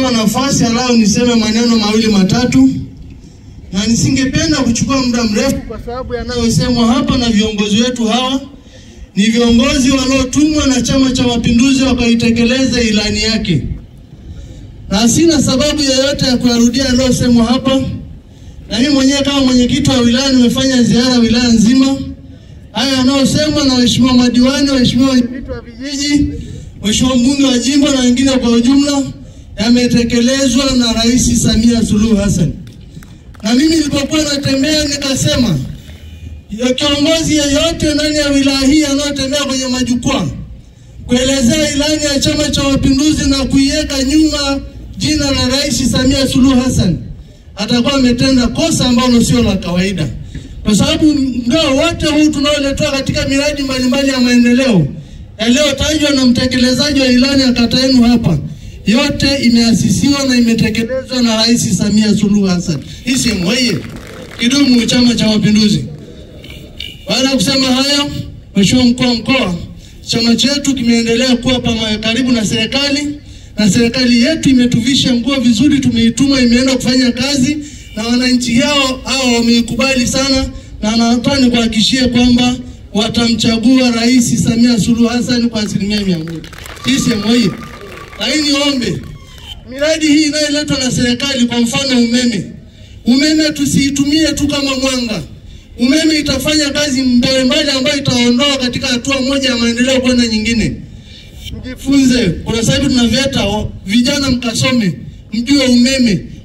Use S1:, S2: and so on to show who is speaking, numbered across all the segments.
S1: kwa nafasi alao niseme maneno mawili matatu, na nisingependa kuchukua muda mrefu kwa sababu yanayosemwa hapa na viongozi wetu hawa ni viongozi waliotumwa na Chama cha Mapinduzi wakaitekeleza ilani yake. Na sina sababu yoyote ya kuyarudia yanayosemwa hapa. Na mimi mwenyewe kama mwenyekiti wa wilaya nimefanya ziara wilaya nzima. Haya yanayosemwa na waheshimiwa madiwani, waheshimiwa wenyekiti wa vijiji, waheshimiwa mbunge wa jimbo na wengine kwa ujumla yametekelezwa na Rais Samia Suluhu Hassan. Na mimi nilipokuwa natembea nikasema kiongozi yeyote ndani ya wilaya hii anayotembea kwenye majukwaa kuelezea ilani ya Chama cha Mapinduzi na kuiweka nyuma jina la Rais Samia Suluhu Hassan atakuwa ametenda kosa ambalo sio la kawaida. Kwa sababu ndio wote huu tunaoletwa katika miradi mbalimbali ya maendeleo yaliyotajwa na mtekelezaji wa ilani ya kata yenu hapa, yote imeasisiwa na imetekelezwa na Rais Samia Suluhu Hassan. Hisi mwaye kidumu Chama cha Mapinduzi. Baada ya kusema haya, Mheshimiwa Mkuu wa Mkoa, chama chetu kimeendelea kuwa karibu na serikali, na serikali yetu imetuvisha nguo vizuri, tumeituma imeenda kufanya kazi na wananchi hao wameikubali sana, na nataka kuhakikishia kwamba watamchagua Rais Samia Suluhu Hassan kwa 100%. Sisi mwaye. Lakini ombe miradi hii inayoletwa na serikali, kwa mfano umeme tusiitumie tu kama mwanga. Umeme itafanya kazi mbalimbali ambayo itaondoa katika hatua moja ya maendeleo kwenda nyingine. Mjifunze, kwa sababu tunaveta vijana mkasome, mjue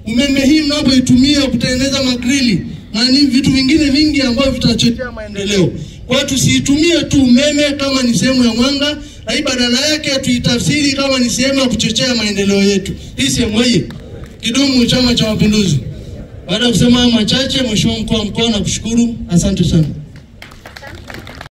S1: umeme hii mnapoitumia kutengeneza magrili na ni vitu vingine vingi ambavyo vitachochea maendeleo. Kwa tusiitumie tu umeme kama ni sehemu ya mwanga, na badala yake tuitafsiri kama ni sehemu ya kuchochea maendeleo yetu. Hii sehemu hii kidumu Chama cha Mapinduzi. Baada ya kusema machache, Mheshimiwa Mkuu wa Mkoa, nakushukuru. Asante sana.